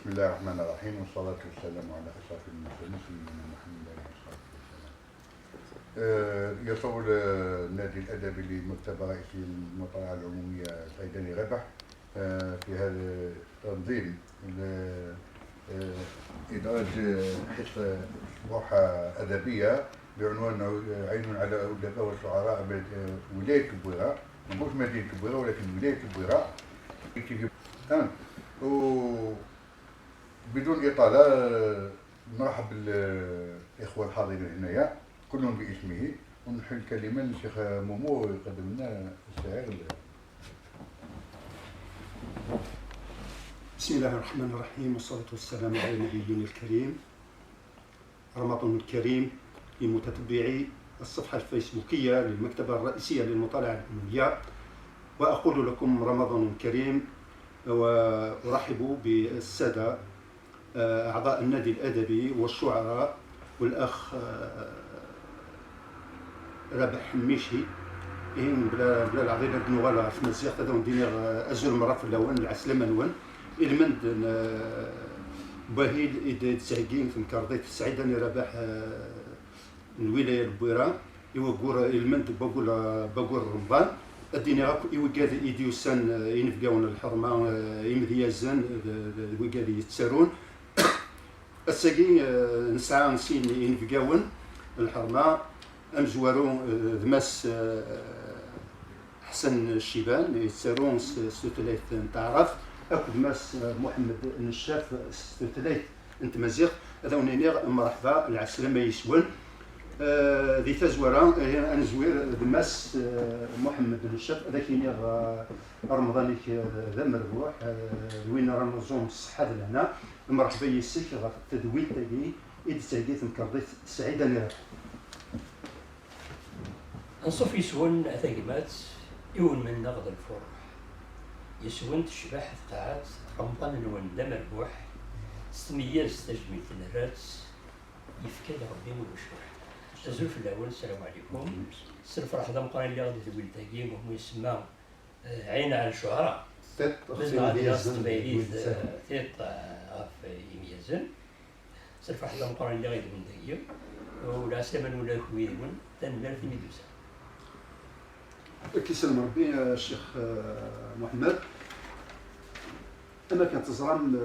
بسم الله الرحمن الرحيم والصلاة والسلام على أشرف المرسلين سيدنا محمد عليه الصلاة والسلام. يصور النادي الأدبي للمكتبة الرئيسية للمطالعة العمومية سعيداني ربح في هذا التنظيم إدراج حصة روحة أدبية بعنوان عين على الأدباء والشعراء ولاية البويرة، مش مدينة البويرة ولكن ولاية البويرة. وبدون إطالة نرحب بالإخوة الحاضرين هنايا كلهم باسمه، ونحل الكلمة للشيخ مومو يقدم لنا الشعر. بسم الله الرحمن الرحيم والصلاة والسلام على نبينا الكريم. رمضان كريم لمتتبعي الصفحة الفيسبوكية للمكتبة الرئيسية للمطالعة العمومية، وأقول لكم رمضان كريم، وأرحب بالسادة أعضاء النادي الأدبي والشعراء والأخ رابح حميشي بلا العظيم النوال في مزيغ هذا ندير أزول مرة في اللون العسلمة نون المند باهي إيد تسعيقين في مكارديت السعيداني رابح الولاية البويرة يوقور المند بقول رمضان الدنيا غاكو يوقاد إيديوسان ينفقاون الحرمة يمذيازان وقاد يتسارون الساقي نسعى نسين ينفقاون الحرمة أمزوارون ذماس حسن الشيبان يتسارون ستوتلايت نتعرف أكد ماس محمد النشاف ستوتلايت انت مزيغ هذا ونينيغ مرحبا العسلامة يسون ذي تزورا أنزوير ذماس محمد النشاف هذاك ينيغ رمضانيك ذا مربوح وين راه نظم الصحة لهنا مرحبا يسيك غا التدويل تاعي إذ تاعيت مكرضيت سعيداني راه نصف يسون أثاقمات يون من نغض الفرح يسون تشبح ثقاعات رمضان نون ذا مربوح ستمياز تجميل النرات يفكاد ربي والوشوح تزول في الأول. السلام عليكم. الفرح ذا مقرن اللي غادي تقول تاقيم وهم يسمى عين على الشعراء بزنا غادي يصل بيليد ثيط غاف يميزن. الفرح ذا مقرن اللي غادي تقول تاقيم ولا سمن ولا كويدون تنمر في ميدوسا. كيسلم ربي الشيخ محمد. أنا كانت تزرم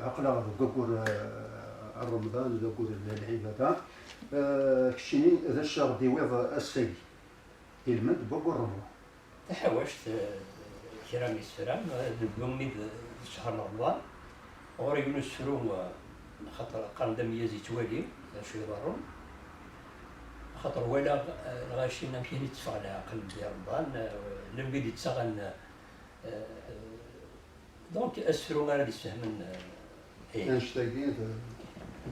عقلها ذكور رمضان ذكور العبادة كشيني ذا الشهر ديويض أسفل المد بقول رمضان تحوشت كرام يسفران نبيومي شهر رمضان غوري يونس فرو خاطر قام دم يزي توالي شو يضرون خاطر ولا الغاشينا كاين يتفق على قلب ديال رمضان لم قد يتسغن دونك اسفرو ما غادي يسفهمن انشتاقين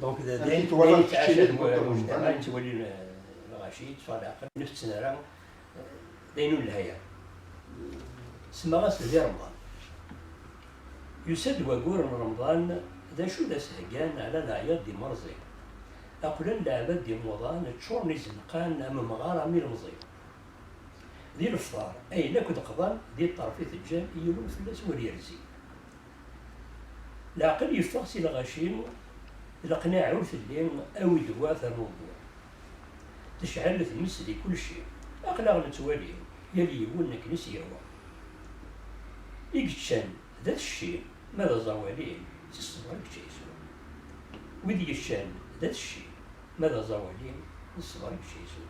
دونك دايما تعاشى المجتمع تولي الغاشي يتفق على قلب نفس السنه داينو الهيا سما غاس ديال رمضان يسد وقور رمضان ذا شو ذا سهجان على العياط دي مرزي أقولن لعباد دي رمضان تشورني زنقان أما مغارة من المزي دي الفطار أي لا كنت قضان دي الطرفية الجان يلون في الناس وريرزي العقل يفغسي الغشيم القناع عرف الليل أو دوات الموضوع تشعل في المسلي كل شيء أقلاغ نتوالي يلي يقولنا كنس يروى إيكتشان ذات الشيء ماذا زوالين تستمر كتشيسون وذي الشان ذات الشيء ماذا زوالين تستمر كتشيسون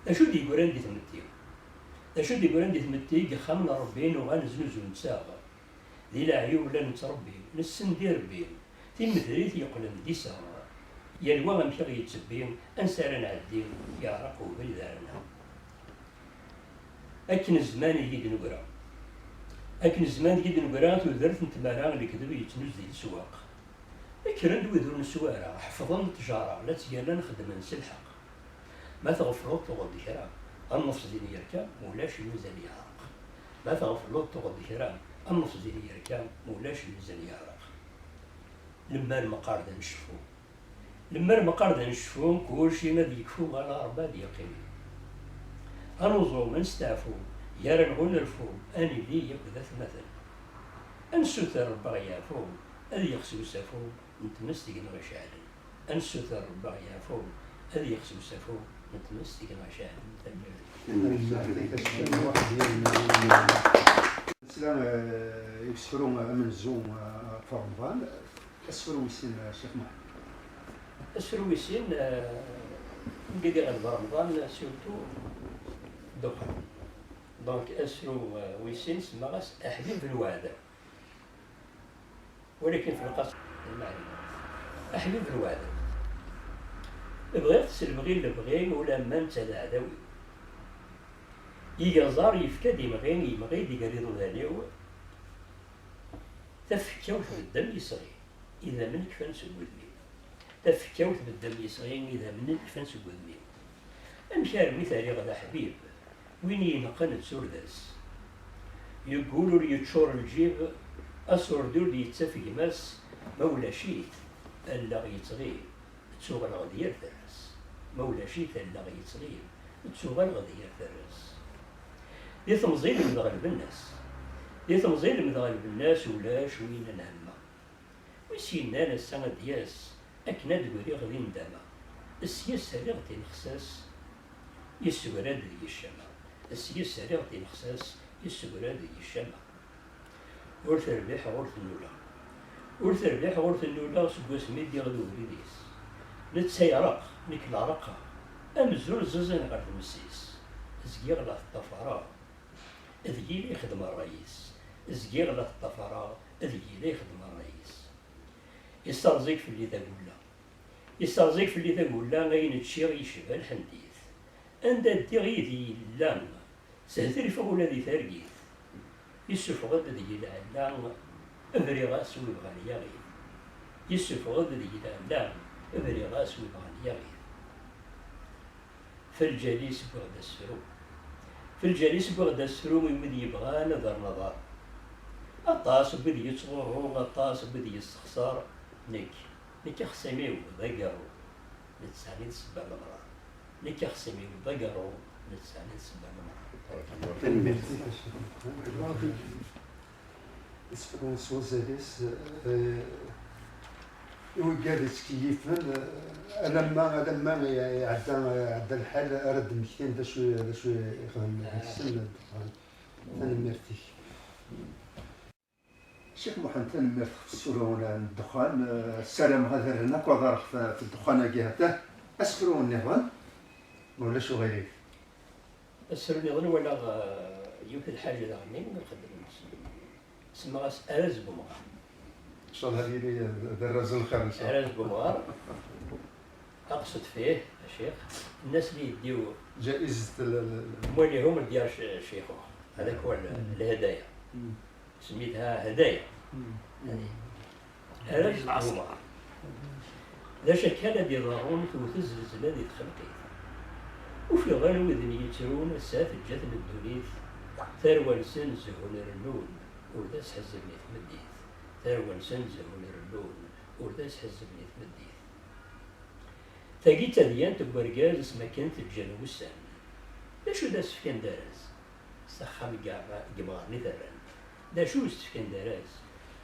أشو دي قران دي ثمتي أشو دي قران دي ثمتي خمنا ربين وغنزنوزو نتساغر ذي العيوب لا نتربي نسن دير بين ثم ثريث يقلن دي سهر يلوى ممشغي يتسبين أنسارنا عالدين يعرقوا بلدارنا أكن الزمان يجي نقرا أكن الزمان يجي نقرا وذرت نتمارا اللي كذب يتنوز دي السواق أكرن ويذرون السوارة حفظن التجارة لا تيالا نخدم نسلحق ما تغفلوط تغضي كرام النص ديني يركب مولاش الميزان يعرق ما تغفلوط تغضي كرام النص ديني يركب مولاش الميزان يعرق لما المقارد نشفو لما المقارد نشفو كل شي ما يكفو على أرباب يقين أنوزو من ستافو يرى نغول الفو أني لي يكذا مثل أنسوثر بغيافو هذه يخسو سافو نتمس ديك الغشاعل أنسوثر باغي يعفو هذه يخسو سافو نتمس ديك الغشاعل مثلا يسفروا من الزوم في رمضان أسفروا يسين الشيخ محمد أسفروا يسين نقدر غير رمضان سيرتو دخان دونك أسفروا ويسين سماغاس أحبيب الوعدة ولكن في القصر المعنى أحبيب الوعدة بغيت تسلم غير البغين ولا ما انت العدوي يقزار يفكاد يمغين يقريضو ذاليو تفكاوت بالدم يصغي إذا منك فانسو قدمي تفكاوت بالدم يصغي إذا منك فانسو قدمي أمشار مثالي غدا حبيب وين ينقن تسورداس يقولوا لي يتشور الجيب أسور دول يتسافق ماس مولا شيت ألا يتغيب تسوغ الغدير ثراس مولا شيت ألا يتغيب تسوغ الغدير ثراس دي تمزيل من غالب الناس دي تمزيل من غالب الناس ولا شوين نهمة ويسينا السنة دياس أكنا دوري غادي ندامة السياسة اللي غادي نخساس يسوراد دي الشمع السياسة اللي غادي نخساس يسوراد دي الشمع ورث الربيح ورث النولا ورث الربيح ورث النولا سكواس ميدي غدو وريديس نتسيرق نيك العرقة أمزول زوزن غير المسيس زكيغ لا الطفرة ذكي لي يخدم الرئيس زكيغ لا الطفرة ذكي لي يخدم الرئيس يسترزيك في اللي تقولا يسترزيك في اللي تقولا غين تشيغ يشبه الحنديث عند الدغيدي اللام سهتري فوق الذي ثرقيث يسوف غد ذي العلام أبري غاس ويبغاني يغيث يسوف غد ذي العلام أبري غاس ويبغاني يغيث في الجليس بغد السرو في الجليس بغد السرو من يبغى نظر الطاس بدي يتصغر الطاس بدي يستخسر نيك خصيمي وضيقرو نتساني نسبة المرأة نيك خصيمي وضيقرو نتساني نسبة المرأة يسفروا سوزاليس وقالت كيفا لما يعدى الحال رد مكتين دا شو يخدم السن انا مرتي الشيخ محمد انا مرت في السورة الدخان السلام هذا هناك وظهر في الدخان جهته اسفروا النظام ولا شو غيري اسفروا النظام ولا يمكن الحاجة لغني ونقدم سماغاس أرز بمغار ان شاء الله هذه دراز الخير ان شاء الله أرز بمغار أقصد فيه الشيخ الناس اللي يديو جائزة مولي هم ديال شيخو هذاك هو الهدايا سميتها هدايا أرز بمغار لا شك الذي ضاغون توت الزلزلة ذي تخلقيت وفي غنو إذن يترون الساف الجثن الدوليث ثروة لسن زهون الرنون ورداس حزبني تمديث ثروة لسن زهون الرنون ورداس حزبني تمديث تاقيت ديان تبرقاز اسمها كانت الجنوب السان لاشو داس في كان دارز سخام قمغارني ثران لاشو في كان دارز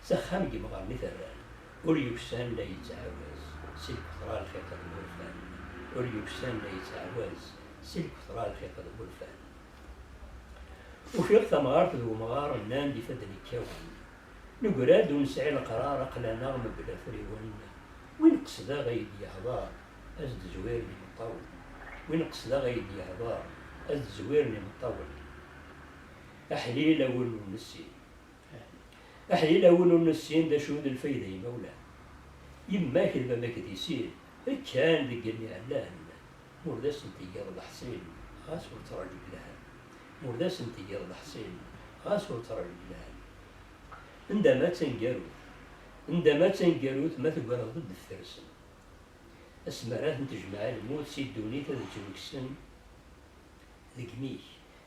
سخام قمغارني ثران وريوكسان لا يتعاوز سلك ثرى الخيط الغرفان وريوكسان لا يتعاوز سلك ثرى الخيط الغرفان وفي وقت مغارت ذو مغار النان دي فدني كون نقراد ونسعي القرار أقلا نغم بلا فريون وين قصدا غيد يهضار أزد زويرني مطول وين قصدا غيد يهضار أزد زويرني مطول أحليل أول ونسين أحليل أول ونسين دا شهود الفايدة يا مولا يما كذبا ما كديسين كان ذي قال لي علان مورداس انتي يرضى حسين خاص وتراجع لها مورداس انتي يرضى حسين خاص وتراجع لها عندما تنقروت ما تقرا ضد الفرسن اسمرات تجمع الموت سيدوني هذا تنكسن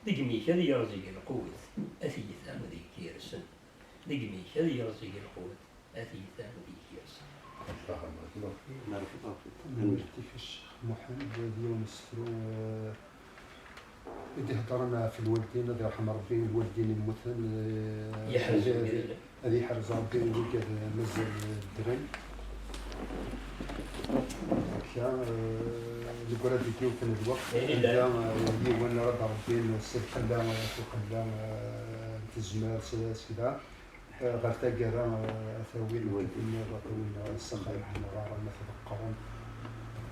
دقميك هذا يرزق القوت أثيثان ذي كيرسن دقميك هذا يرزق القوت أثيثان ذي كيرسن الشيخ محمد اليوم السفرو بدي هضرنا في الوالدين الله يرحم ربي الوالدين المثل يحرز هذه حرز ربي وقد مازال الدرن هكا الكرة ديكيو كان الوقت لا يوان رد ربي السيد خلا خلا تزمار سلاس كذا غير تاقرا ثاويل وكتبني غطوين السخايب حنا مثل القرن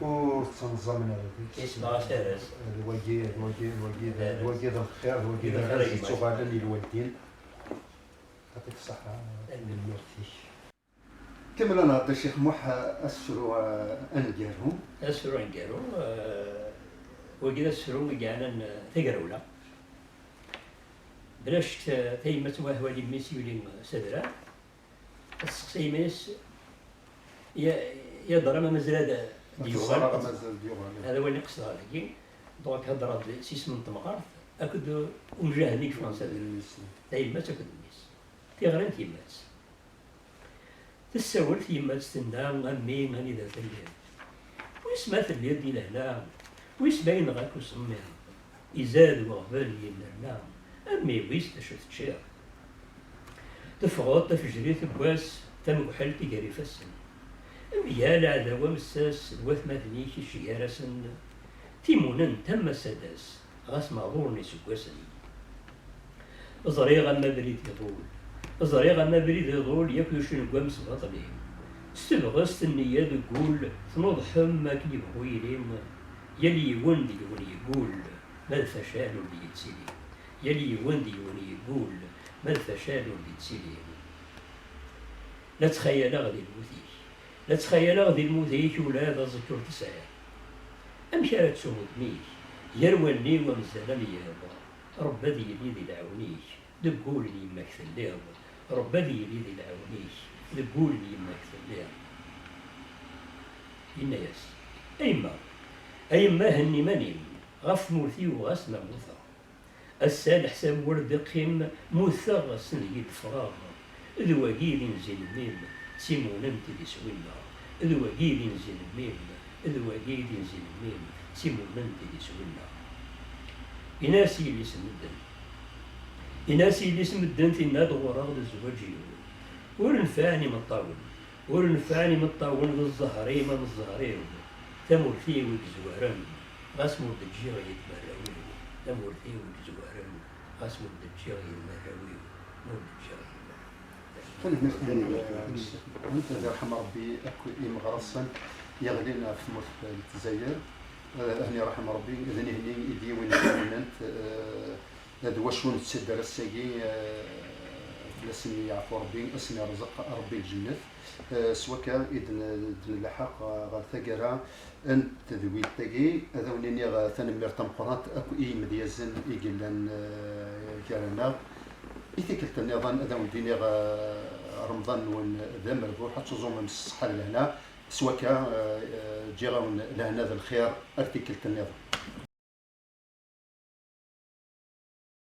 وتنظمنا اسمها سارس الوجيه الخير الوجيه الخير تغادر للوالدين يعطيك الصحة المرتي كمل أنا هذا الشيخ موحى أسرو أنجارهم أسرو أنجارو وكذا أسرو مجانا تقرولا بلاش تيمة وهو اللي ميسي واللي سدرا السقسي ميس يضرب مازال ديوغان هذا هو اللي قصدها لكن دونك هضرات سيس من طمقارت أكد ومجاهدين في فرنسا تيمة أكد الميس تيغران تيمات تساول تيمات تندام أمي هاني ذات الليل ويسمات الليل دي لهنا ويسبين غاك وسمين يزاد وغبال يمنا أمي ويس تشوف تشير تفغط تفجري تبواس تمكحل تيجري فسن أمي العداوة مساس الوث مثنيك شيارسن تيمونن تم سداس غاس معذورني سكواسني زريغا ما بريد يطول زريغا ما بريد يطول ياكل شنو قوامس بطلي استبغست النية تقول تنوض حما كي بغويلين يلي يوندي يقول ما الفشال اللي يتسيلي يلي يوندي يقول ما الفشال اللي يتسيلي لا تخيل غدي الموتيك لا تخيل غدي الموتيك ولا هذا ذكر تسعة أمشي على تسومد ميك يرواني ومزال ميابا ربا ديالي ذي العونيك دقول لي يماك ثليض ربا ديالي ذي العونيك دقول لي يماك ثليض الناس أيما هني منيم غف موثي وغسنا موثا السال حساب ورد قيم موثا غسن يد فراغ ذواقيل نزل ميم سيمون انت دي سوينا ذواقيل نزل ميم ذواقيل نزل ميم سيمون انت دي سوينا إناسي اللي سمدن إناسي اللي سمدن تينا دغورا غد الزواجي ورنفعني من الطاول ورنفعني من الطاول بالزهري من الزهري تمورثي ويكزوارن غاس مورد الجيغ يتمراوي تمورثي ويكزوارن غاس مورد الجيغ يتمراوي مورد الجيغ أنت الله يرحم ربي أكو مغرسا يغلينا في مرت الجزائر هني رحم ربي إذن هني يدي وين أنت هذا واش وين تسد الساقي لسني يعفو ربي اسمي رزق ربي الجنة سواء كان إذن اللحق غير ثقرا أنت ذوي التقي هذا ونيني ثاني مرتم قرات أكو مديازن يقلن كارنا إذا كنت النظام هذا وديني رمضان وين ذا مربوح حتى زوم من الصحة لهنا سواء كان جيغا لهنا ذا الخير أرتكلت النظام